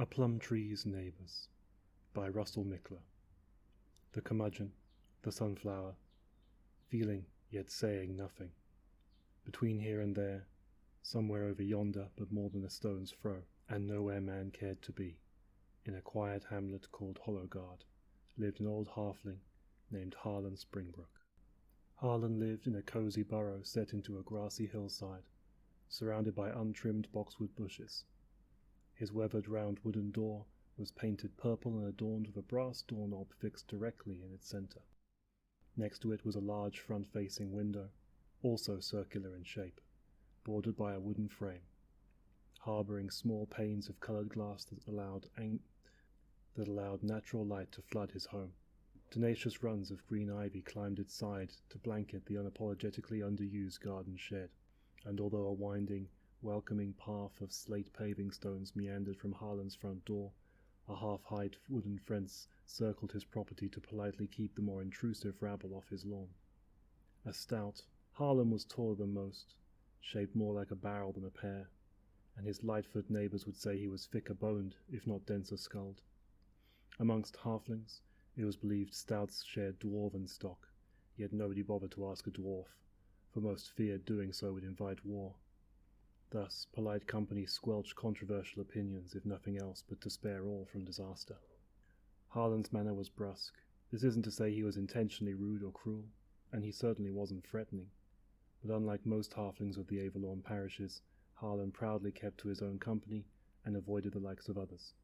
A Plum Tree's Neighbours by Russell Mickler. The curmudgeon, the sunflower, feeling yet saying nothing. Between here and there, somewhere over yonder but more than a stone's throw, and nowhere man cared to be, in a quiet hamlet called Hollowguard, lived an old halfling named Harlan Springbrook. Harlan lived in a cosy burrow set into a grassy hillside, surrounded by untrimmed boxwood bushes. His weathered round wooden door was painted purple and adorned with a brass doorknob fixed directly in its centre. Next to it was a large front-facing window, also circular in shape, bordered by a wooden frame, harbouring small panes of coloured glass that allowed natural light to flood his home. Tenacious runs of green ivy climbed its side to blanket the unapologetically underused garden shed, and although a winding, welcoming path of slate paving stones meandered from Harlan's front door, a half-height wooden fence circled his property to politely keep the more intrusive rabble off his lawn. A stout, Harlan was taller than most, shaped more like a barrel than a pear, and his Lightfoot neighbours would say he was thicker-boned, if not denser-skulled. Amongst halflings, it was believed stouts shared dwarven stock, yet nobody bothered to ask a dwarf, for most feared doing so would invite war. Thus, polite company squelched controversial opinions, if nothing else but to spare all from disaster. Harlan's manner was brusque. This isn't to say he was intentionally rude or cruel, and he certainly wasn't threatening. But unlike most halflings of the Avalon parishes, Harlan proudly kept to his own company and avoided the likes of others.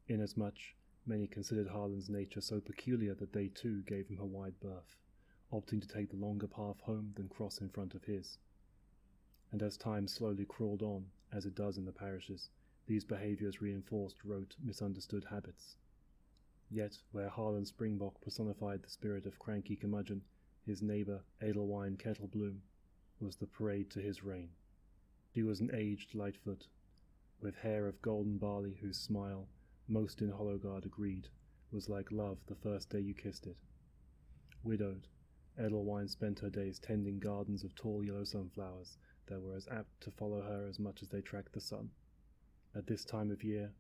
Inasmuch, many considered Harlan's nature so peculiar that they too gave him a wide berth, opting to take the longer path home than cross in front of his. And as time slowly crawled on, as it does in the parishes, these behaviours reinforced rote, misunderstood habits. Yet, where Harlan Springbok personified the spirit of cranky curmudgeon, his neighbour, Edelwine Kettlebloom, was the parade to his reign. She was an aged Lightfoot, with hair of golden barley whose smile, most in Hollowguard agreed, was like love the first day you kissed it. Widowed, Edelwine spent her days tending gardens of tall yellow sunflowers that were as apt to follow her as much as they tracked the sun. At this time of year,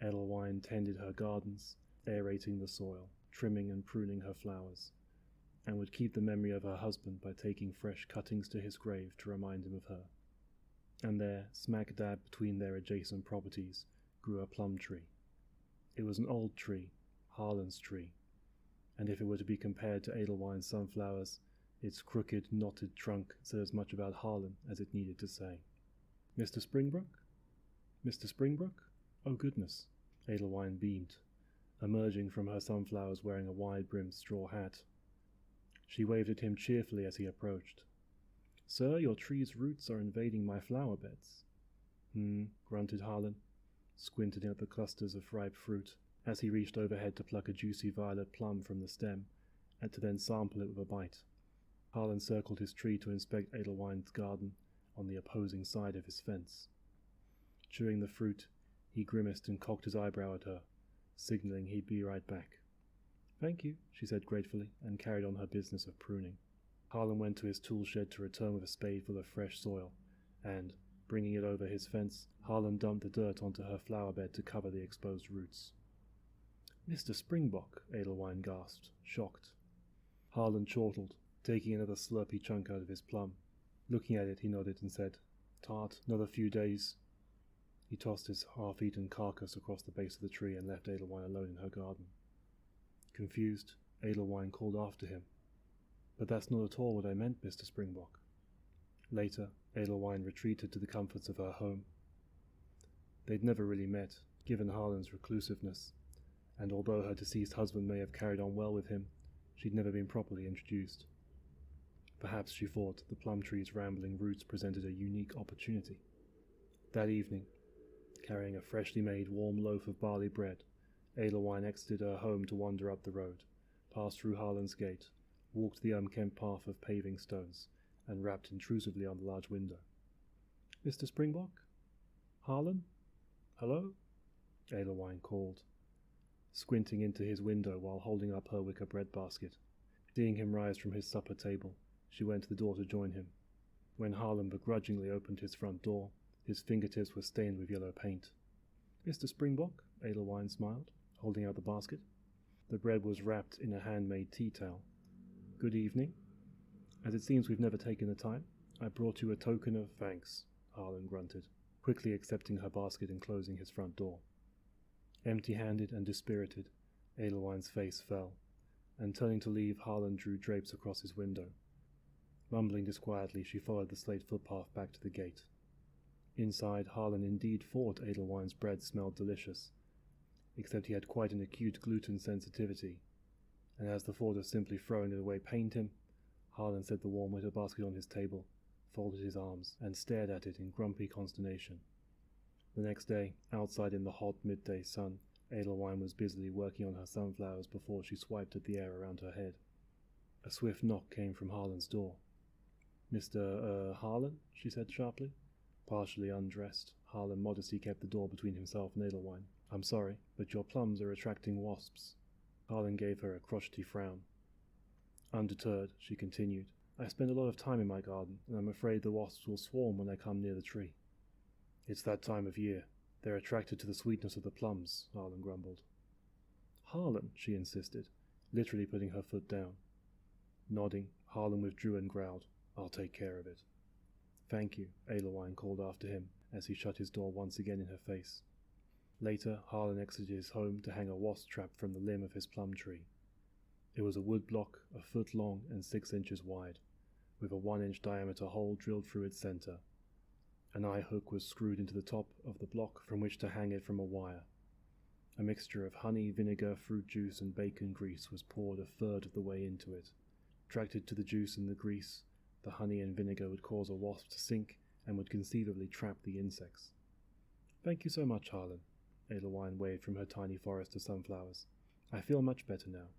Edelwine tended her gardens, aerating the soil, trimming and pruning her flowers, and would keep the memory of her husband by taking fresh cuttings to his grave to remind him of her. And there, smack dab between their adjacent properties, grew a plum tree. It was an old tree, Harlan's tree, and if it were to be compared to Edelwine's sunflowers, its crooked, knotted trunk said as much about Harlan as it needed to say. "Mr. Springbrook? Mr. Springbrook? Oh goodness!" Edelwine beamed, emerging from her sunflowers wearing a wide-brimmed straw hat. She waved at him cheerfully as he approached. "Sir, your tree's roots are invading my flower beds." Grunted Harlan, squinting at the clusters of ripe fruit, as he reached overhead to pluck a juicy violet plum from the stem, and to then sample it with a bite. Harlan circled his tree to inspect Edelwine's garden on the opposing side of his fence. Chewing the fruit, he grimaced and cocked his eyebrow at her, signalling he'd be right back. "Thank you," she said gratefully, and carried on her business of pruning. Harlan went to his tool shed to return with a spade full of fresh soil, and, bringing it over his fence, Harlan dumped the dirt onto her flower bed to cover the exposed roots. "Mr. Springbok," Edelwine gasped, shocked. Harlan chortled, taking another slurpy chunk out of his plum. Looking at it, he nodded and said, "Tart, another few days." He tossed his half-eaten carcass across the base of the tree and left Edelwine alone in her garden. Confused, Edelwine called after him, "But that's not at all what I meant, Mr. Springbok." Later, Edelwine retreated to the comforts of her home. They'd never really met, given Harlan's reclusiveness, and although her deceased husband may have carried on well with him, she'd never been properly introduced. Perhaps, she thought, the plum tree's rambling roots presented a unique opportunity. That evening, carrying a freshly made warm loaf of barley bread, Edelwine exited her home to wander up the road, passed through Harlan's gate, walked the unkempt path of paving stones, and rapped intrusively on the large window. "Mr. Springbok? Harlan? Hello?" Edelwine called, squinting into his window while holding up her wicker bread basket. Seeing him rise from his supper table, she went to the door to join him. When Harlan begrudgingly opened his front door, his fingertips were stained with yellow paint. Mr. Springbok, Edelwine smiled, holding out the basket. The bread was wrapped in a handmade tea towel. Good evening. As it seems we've never taken the time, I brought you a token of thanks, Harlan grunted, quickly accepting her basket and closing his front door. Empty-handed and dispirited, Edelwine's face fell, and turning to leave, Harlan drew drapes across his window. Mumbling disquietly, she followed the slate footpath back to the gate. Inside, Harlan indeed thought Edelwine's bread smelled delicious, except he had quite an acute gluten sensitivity, and as the thought of simply throwing it away pained him, Harlan set the warm wicker basket on his table, folded his arms, and stared at it in grumpy consternation. The next day, outside in the hot midday sun, Edelwine was busily working on her sunflowers before she swiped at the air around her head. A swift knock came from Harlan's door. Mr. Harlan? She said sharply. Partially undressed, Harlan modestly kept the door between himself and Edelwine. I'm sorry, but your plums are attracting wasps. Harlan gave her a crotchety frown. Undeterred, she continued, I spend a lot of time in my garden, and I'm afraid the wasps will swarm when I come near the tree. It's that time of year. They're attracted to the sweetness of the plums, Harlan grumbled. Harlan, she insisted, literally putting her foot down. Nodding, Harlan withdrew and growled, I'll take care of it. Thank you, Edelwine called after him, as he shut his door once again in her face. Later, Harlan exited his home to hang a wasp trap from the limb of his plum tree. It was a wood block a foot long and 6 inches wide, with a 1-inch diameter hole drilled through its center. An eye hook was screwed into the top of the block from which to hang it from a wire. A mixture of honey, vinegar, fruit juice, and bacon grease was poured a third of the way into it. Attracted to the juice and the grease, the honey and vinegar would cause a wasp to sink and would conceivably trap the insects. Thank you so much, Harlan. Edelwine waved from her tiny forest of sunflowers. I feel much better now.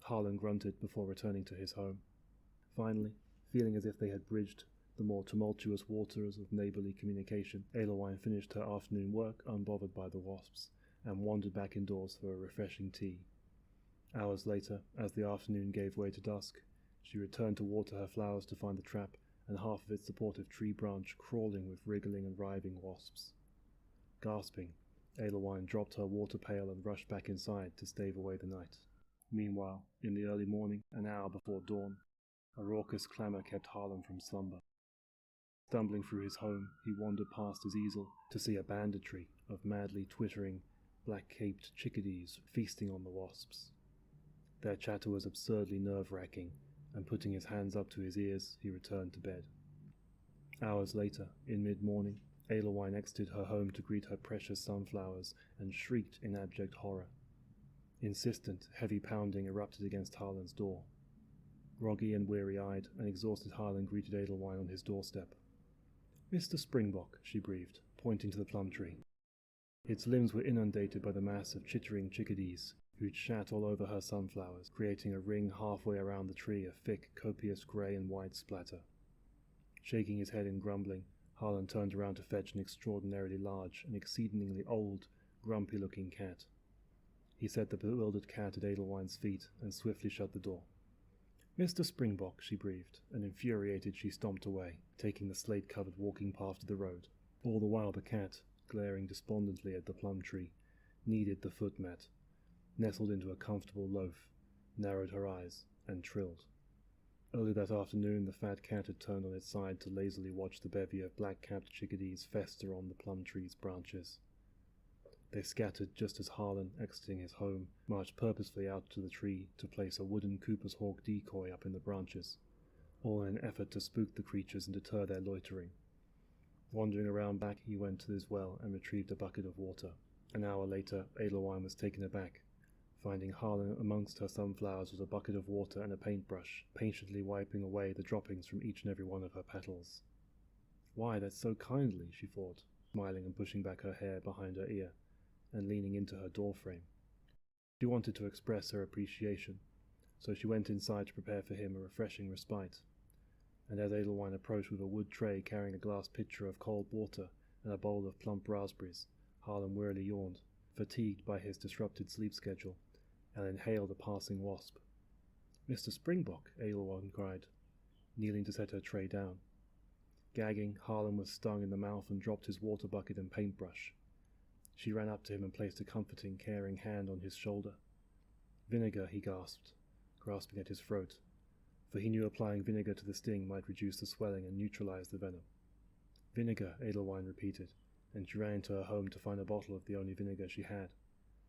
Harlan grunted before returning to his home. Finally, feeling as if they had bridged the more tumultuous waters of neighborly communication, Edelwine finished her afternoon work unbothered by the wasps, and wandered back indoors for a refreshing tea. Hours later, as the afternoon gave way to dusk, she returned to water her flowers to find the trap and half of its supportive tree branch crawling with wriggling and writhing wasps. Gasping, Edelwine dropped her water pail and rushed back inside to stave away the night. Meanwhile, in the early morning, an hour before dawn, a raucous clamor kept Harlan from slumber. Stumbling through his home, he wandered past his easel to see a banditry of madly twittering, black-caped chickadees feasting on the wasps. Their chatter was absurdly nerve-wracking, and putting his hands up to his ears, he returned to bed. Hours later, in mid-morning, Edelwine exited her home to greet her precious sunflowers and shrieked in abject horror. Insistent, heavy pounding erupted against Harlan's door. Groggy and weary-eyed, an exhausted Harlan greeted Edelwine on his doorstep. Mr. Springbok, she breathed, pointing to the plum tree. Its limbs were inundated by the mass of chittering chickadees, who'd shat all over her sunflowers, creating a ring halfway around the tree of thick, copious grey and white splatter. Shaking his head and grumbling, Harlan turned around to fetch an extraordinarily large and exceedingly old, grumpy-looking cat. He set the bewildered cat at Edelwine's feet and swiftly shut the door. Mr. Springbok, she breathed, and infuriated she stomped away, taking the slate-covered walking path to the road. All the while the cat, glaring despondently at the plum tree, kneaded the foot mat, nestled into a comfortable loaf, narrowed her eyes, and trilled. Early that afternoon the fat cat had turned on its side to lazily watch the bevy of black-capped chickadees fester on the plum tree's branches. They scattered just as Harlan, exiting his home, marched purposefully out to the tree to place a wooden Cooper's Hawk decoy up in the branches, all in an effort to spook the creatures and deter their loitering. Wandering around back, he went to his well and retrieved a bucket of water. An hour later, Edelwine was taken aback, finding Harlan amongst her sunflowers with a bucket of water and a paintbrush, patiently wiping away the droppings from each and every one of her petals. Why, that's so kindly, she thought, smiling and pushing back her hair behind her ear, and leaning into her doorframe. She wanted to express her appreciation, so she went inside to prepare for him a refreshing respite, and as Edelwine approached with a wood tray carrying a glass pitcher of cold water and a bowl of plump raspberries, Harlan wearily yawned, fatigued by his disrupted sleep schedule, and inhaled a passing wasp. Mr. Springbok, Edelwine cried, kneeling to set her tray down. Gagging, Harlan was stung in the mouth and dropped his water bucket and paintbrush. She ran up to him and placed a comforting, caring hand on his shoulder. "Vinegar," he gasped, grasping at his throat, for he knew applying vinegar to the sting might reduce the swelling and neutralize the venom. "Vinegar," Edelwine repeated, and she ran into her home to find a bottle of the only vinegar she had.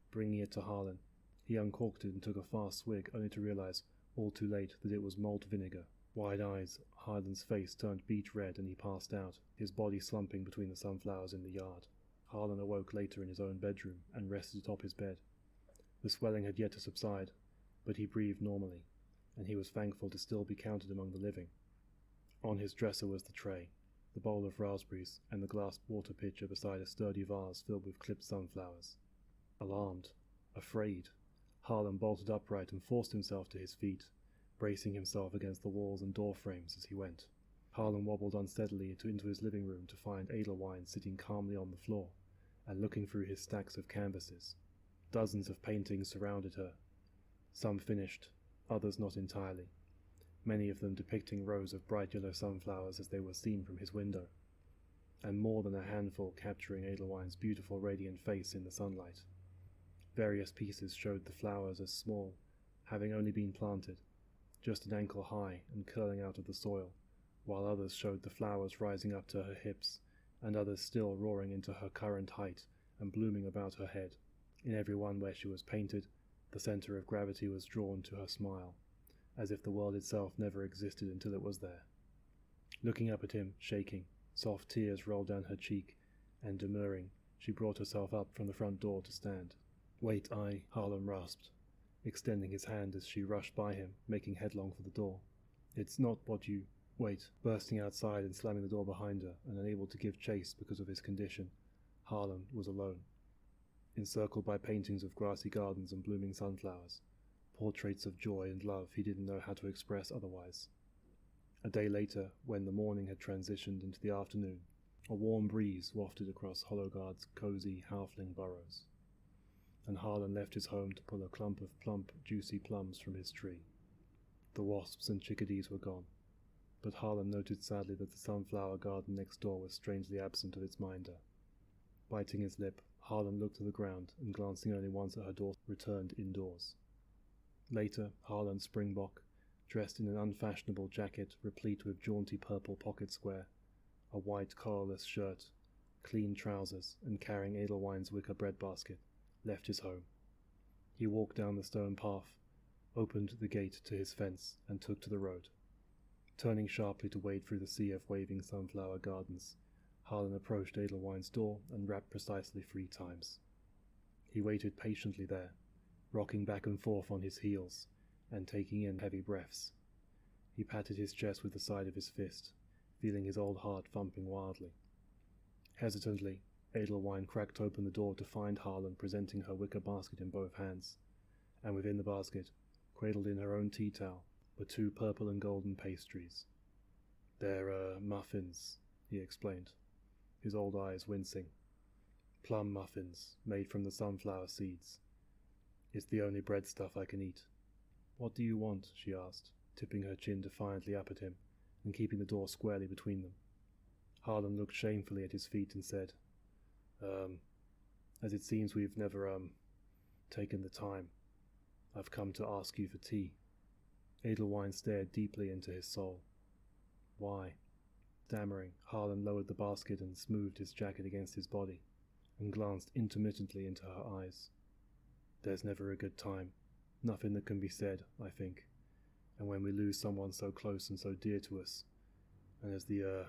Bringing it to Harlan, he uncorked it and took a fast swig, only to realize, all too late, that it was malt vinegar. Wide eyes, Harlan's face turned beet red and he passed out, his body slumping between the sunflowers in the yard. Harlan awoke later in his own bedroom and rested atop his bed. The swelling had yet to subside, but he breathed normally, and he was thankful to still be counted among the living. On his dresser was the tray, the bowl of raspberries, and the glass water pitcher beside a sturdy vase filled with clipped sunflowers. Alarmed, afraid, Harlan bolted upright and forced himself to his feet, bracing himself against the walls and door frames as he went. Harlan wobbled unsteadily into his living room to find Edelwine sitting calmly on the floor and looking through his stacks of canvases. Dozens of paintings surrounded her, some finished, others not entirely, many of them depicting rows of bright yellow sunflowers as they were seen from his window, and more than a handful capturing Edelwine's beautiful radiant face in the sunlight. Various pieces showed the flowers as small, having only been planted, just an ankle high and curling out of the soil, while others showed the flowers rising up to her hips, and others still roaring into her current height and blooming about her head. In every one where she was painted, the center of gravity was drawn to her smile, as if the world itself never existed until it was there. Looking up at him, shaking, soft tears rolled down her cheek, and demurring, she brought herself up from the front door to stand. "Wait, Harlan rasped, extending his hand as she rushed by him, making headlong for the door. "It's not what you—" "Wait," bursting outside and slamming the door behind her, and unable to give chase because of his condition. Harlan was alone, encircled by paintings of grassy gardens and blooming sunflowers, portraits of joy and love he didn't know how to express otherwise. A day later, when the morning had transitioned into the afternoon, a warm breeze wafted across Hollowguard's cozy halfling burrows, and Harlan left his home to pull a clump of plump, juicy plums from his tree. The wasps and chickadees were gone, but Harlan noted sadly that the sunflower garden next door was strangely absent of its minder. Biting his lip, Harlan looked to the ground and, glancing only once at her door, returned indoors. Later, Harlan Springbok, dressed in an unfashionable jacket replete with jaunty purple pocket square, a white collarless shirt, clean trousers, and carrying Edelwine's wicker breadbasket, left his home. He walked down the stone path, opened the gate to his fence, and took to the road. Turning sharply to wade through the sea of waving sunflower gardens, Harlan approached Edelwine's door and rapped precisely 3 times. He waited patiently there, rocking back and forth on his heels, and taking in heavy breaths. He patted his chest with the side of his fist, feeling his old heart thumping wildly. Hesitantly, Edelwine cracked open the door to find Harlan presenting her wicker basket in both hands, and within the basket, cradled in her own tea towel, were 2 purple and golden pastries. "They're, muffins," he explained, his old eyes wincing. "Plum muffins, made from the sunflower seeds. It's the only bread stuff I can eat." "What do you want?" she asked, tipping her chin defiantly up at him, and keeping the door squarely between them. Harlan looked shamefully at his feet and said, "As it seems we've never, taken the time, I've come to ask you for tea." Edelwine stared deeply into his soul. "Why?" Stammering, Harlan lowered the basket and smoothed his jacket against his body, and glanced intermittently into her eyes. "There's never a good time. Nothing that can be said, I think. And when we lose someone so close and so dear to us, and as the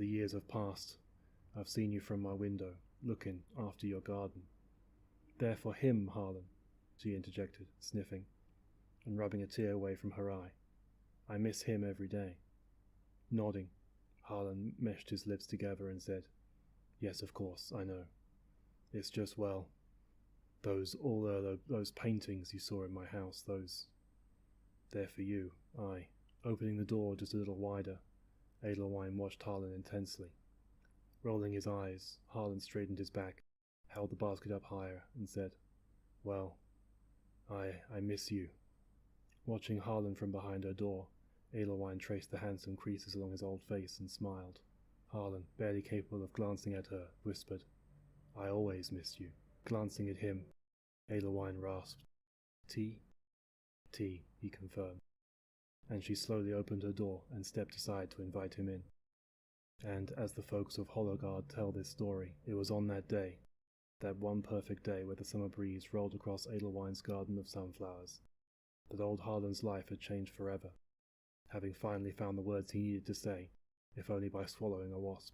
years have passed, I've seen you from my window, looking after your garden." "They're for him, Harlan," she interjected, sniffing, and rubbing a tear away from her eye. "I miss him every day." Nodding, Harlan meshed his lips together and said, "Yes, of course, I know. It's just, well, those paintings you saw in my house, they're for you, aye." Opening the door just a little wider, Edelwine watched Harlan intensely. Rolling his eyes, Harlan straightened his back, held the basket up higher, and said, "Well, I miss you." Watching Harlan from behind her door, Edelwine traced the handsome creases along his old face and smiled. Harlan, barely capable of glancing at her, whispered, I always miss you. Glancing at him, Aylwine rasped. Tea? Tea, he confirmed, and she slowly opened her door and stepped aside to invite him in. And as the folks of Hollowgard tell this story, it was on that day, that one perfect day where the summer breeze rolled across Aylwine's garden of sunflowers, that old Harlan's life had changed forever, having finally found the words he needed to say, if only by swallowing a wasp.